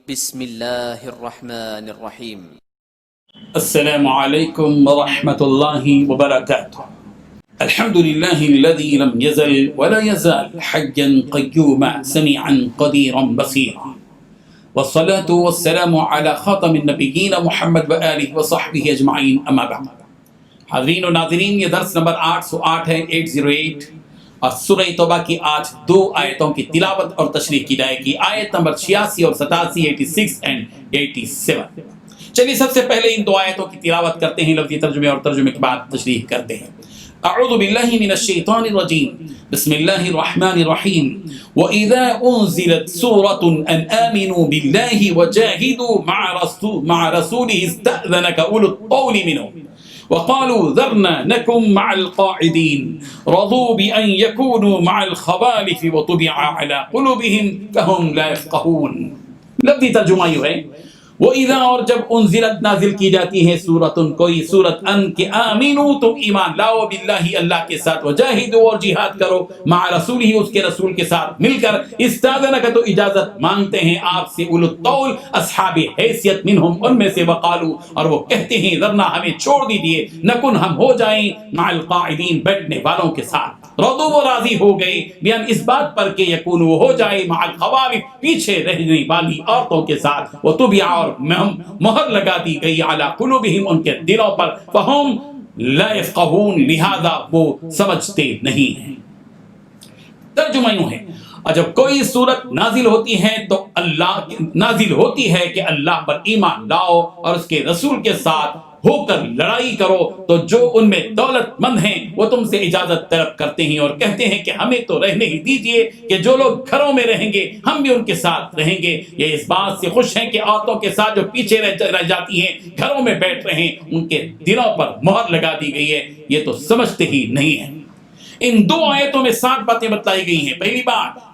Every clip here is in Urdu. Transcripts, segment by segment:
بسم اللہ الرحمن الرحیم۔ السلام علیکم ورحمۃ اللہ وبرکاتہ۔ الحمد للہ الذی لم یزل ولا یزال حیا قیوما سمیعا قدیرا بصیرا، والصلاة والسلام علی خاتم النبیین محمد وآلہ وصحبہ اجمعین، اما بعد۔ حاضرین و ناظرین، یہ درس نمبر 808 ہے، 808، اور سورہ توبہ کی آج 2 آیتوں کی تلاوت اور تشریح کی جائے گی، آیت نمبر 86 اور 87، 86 اینڈ 87۔ چلیے سب سے پہلے ان 2 آیتوں کی تلاوت کرتے ہیں، لفظی ترجمے اور ترجمے کے بعد تشریح کرتے ہیں۔ اعوذ باللہ من الشیطان الرجیم، بسم اللہ الرحمن الرحیم۔ وَإِذَا أُنزِلَتْ سُورَةٌ أَنْ آمِنُوا بِاللَّهِ وَجَاهِدُوا مَعَ رَسُولِهِ اسْتَأْذَنَكَ أُولُو الطَّوْلِ مِنْهُمْ وقالوا ذرنا نكن مع القاعدين رضوا بأن يكونوا مع الخوالف وطبع على قلوبهم فهم لا يفقهون۔ لفظی ترجمہ یہ ہے، وَإِذَا، اور جب انزلت نازل کی جاتی ہے سورتن کوئی سورت، ان کہ آمینو تم ایمان لاؤ، باللہ اللہ کے ساتھ، وجاہدو اور جہاد کرو، مع رسولہ اس کے رسول کے ساتھ مل کر، استاذنک تو اجازت مانگتے ہیں آپ سے، اولو الطول اصحاب حیثیت منہم ان میں سے، وقالو اور وہ کہتے ہیں، ذرنا ہمیں چھوڑ دیجئے، نکن ہم ہو جائیں، مع القاعدین بیٹھنے والوں کے ساتھ، رضو وہ راضی ہو گئے، بیان اس بات پر کہ یکون وہ ہو جائے، مع الخوالف پیچھے رہنے والی عورتوں کے ساتھ، وطبع اور مہر لگا دی گئی، علی قلوبہم ان کے دلوں پر، فہم لا یفقہون لہذا وہ سمجھتے نہیں ہیں۔ ترجمہ یوں ہے، اور جب کوئی صورت نازل ہوتی ہے تو اللہ نازل ہوتی ہے کہ اللہ پر ایمان لاؤ اور اس کے رسول کے ساتھ ہو کر لڑائی کرو، تو جو ان میں دولت مند ہیں وہ تم سے اجازت طلب کرتے ہیں اور کہتے ہیں کہ ہمیں تو رہنے ہی دیجئے، کہ جو لوگ گھروں میں رہیں گے ہم بھی ان کے ساتھ رہیں گے۔ یہ اس بات سے خوش ہیں کہ عورتوں کے ساتھ جو پیچھے رہ جاتی ہیں، گھروں میں بیٹھ رہے ہیں، ان کے دلوں پر مہر لگا دی گئی ہے، یہ تو سمجھتے ہی نہیں ہیں۔ ان 2 آیتوں میں 7 باتیں بتلائی گئی ہیں۔ پہلی بات،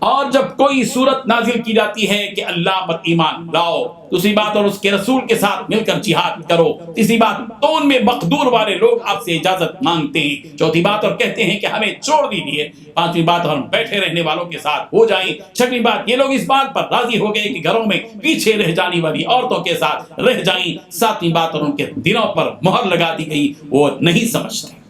اور جب کوئی صورت نازل کی جاتی ہے کہ اللہ پر ایمان لاؤ، دوسری بات، اور اس کے رسول کے ساتھ مل کر جہاد کرو، تیسری بات، تو ان میں مقدور والے لوگ آپ سے اجازت مانگتے ہیں، چوتھی بات، اور کہتے ہیں کہ ہمیں چھوڑ دیجیے، پانچویں بات، اور ہم بیٹھے رہنے والوں کے ساتھ ہو جائیں، چھٹویں بات، یہ لوگ اس بات پر راضی ہو گئے کہ گھروں میں پیچھے رہ جانے والی عورتوں کے ساتھ رہ جائیں، ساتویں بات، اور ان کے دلوں پر مہر لگا دی گئی، وہ نہیں سمجھتے۔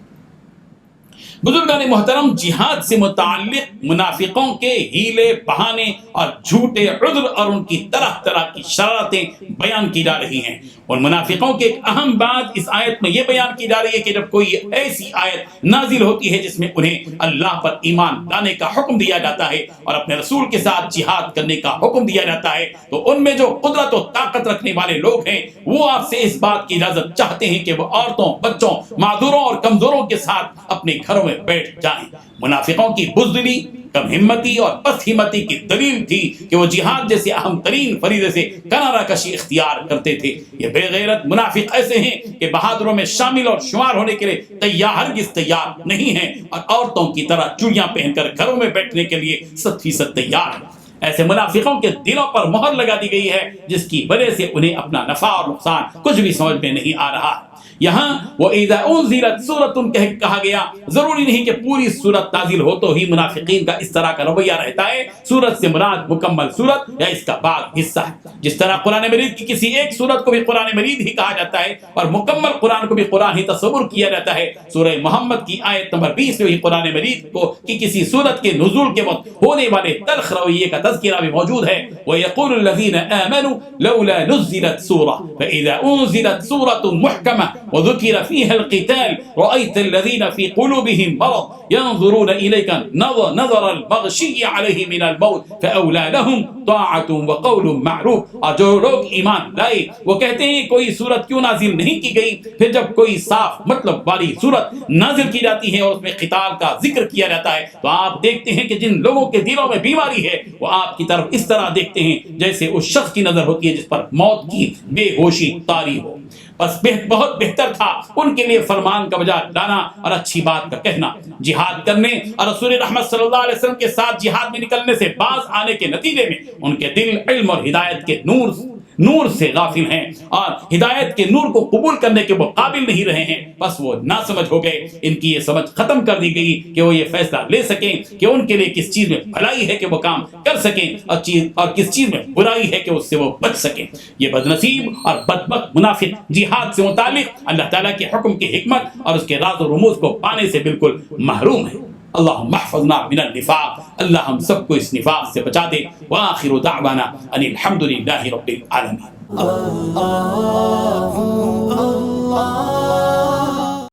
بزرگان محترم، جہاد سے متعلق منافقوں کے ہیلے بہانے اور جھوٹے عذر اور ان کی طرح طرح کی شرارتیں بیان کی جا رہی ہیں، اور منافقوں کی ایک اہم بات اس آیت میں یہ بیان کی جا رہی ہے کہ جب کوئی ایسی آیت نازل ہوتی ہے جس میں انہیں اللہ پر ایمان لانے کا حکم دیا جاتا ہے اور اپنے رسول کے ساتھ جہاد کرنے کا حکم دیا جاتا ہے، تو ان میں جو قدرت و طاقت رکھنے والے لوگ ہیں وہ آپ سے اس بات کی اجازت چاہتے ہیں کہ وہ عورتوں، بچوں، معذوروں اور کمزوروں کے ساتھ اپنے گھروں میں بیٹھ جائیں۔ منافقوں کی بزدلی، کم ہمتی اور پست ہمتی کی دلیل تھی کہ وہ جہاد جیسے اہم ترین فریضے سے کنارہ کشی اختیار کرتے تھے۔ یہ بے غیرت منافق ایسے ہیں کہ بہادروں میں شامل اور شمار ہونے کے لیے ہرگز تیار نہیں ہیں، اور عورتوں کی طرح چوڑیاں پہن کر گھروں میں بیٹھنے کے لیے 100% تیار ہیں۔ ایسے منافقوں کے دلوں پر مہر لگا دی گئی ہے جس کی وجہ سے انہیں اپنا نفع اور نقصان کچھ بھی سمجھ میں نہیں آ رہا۔ یہاں وَإِذَا أُنزِلَتْ سُورَةٌ کہا گیا، ضروری نہیں کہ پوری سورت نازل ہو تو ہی منافقین کا اس طرح کا رویہ رہتا ہے۔ سورت سے مراد مکمل سورت یا اس کا بعض حصہ ہے، جس طرح قرآن مجید کی کسی ایک سورت کو بھی قرآن مجید ہی کہا جاتا ہے اور مکمل قرآن کو بھی قرآن ہی تصور کیا جاتا ہے۔ سورہ محمد کی آیت نمبر 20 میں بھی قرآن مجید کو کی کسی سورت کے نزول کے وقت ہونے والے تلخ رویے کا تذکرہ بھی موجود ہے۔ وَيَقُولُ الَّذِينَ آمَنُوا لَوْلَا نُزِّلَتْ سُورَةٌ فَإِذَا أُنزِلَتْ سُورَةٌ مُحْكَمَةٌ وذكر فيها القتال رأيت الذين في قلوبهم مرض ينظرون إليك نظر المغشي عليه من الموت فأولى لهم طاعة وقول معروف۔ اور جو لوگ ایمان لائے وہ کہتے ہیں کوئی سورت کیوں نازل نہیں کی گئی، پھر جب کوئی صاف مطلب والی سورت نازل کی جاتی ہے اور اس میں قتال کا ذکر کیا جاتا ہے تو آپ دیکھتے ہیں کہ جن لوگوں کے دلوں میں بیماری ہے وہ آپ کی طرف اس طرح دیکھتے ہیں جیسے اس شخص کی نظر ہوتی ہے جس پر موت کی بے ہوشی طاری ہو۔ بس بہت بہتر تھا ان کے لیے فرمان کا بجا لانا اور اچھی بات کا کہنا، جہاد کرنے اور رسول رحمت صلی اللہ علیہ وسلم کے ساتھ جہاد میں نکلنے سے باز آنے کے نتیجے میں ان کے دل علم اور ہدایت کے نور نور سے غافل ہیں اور ہدایت کے نور کو قبول کرنے کے وہ قابل نہیں رہے ہیں، بس وہ ناسمجھ ہو گئے۔ ان کی یہ سمجھ ختم کر دی گئی کہ وہ یہ فیصلہ لے سکیں کہ ان کے لیے کس چیز میں بھلائی ہے کہ وہ کام کر سکیں اور کس چیز میں برائی ہے کہ اس سے وہ بچ سکیں۔ یہ بدنصیب اور بدبخت منافق جہاد سے متعلق اللہ تعالیٰ کے حکم کی حکمت اور اس کے راز و رموز کو پانے سے بالکل محروم ہے۔ اللہم احفظنا من النفاق، اللہ ہم سب کو اس نفاق سے بچا دے۔ وآخر دعوانا ان الحمدللہ رب العالمین۔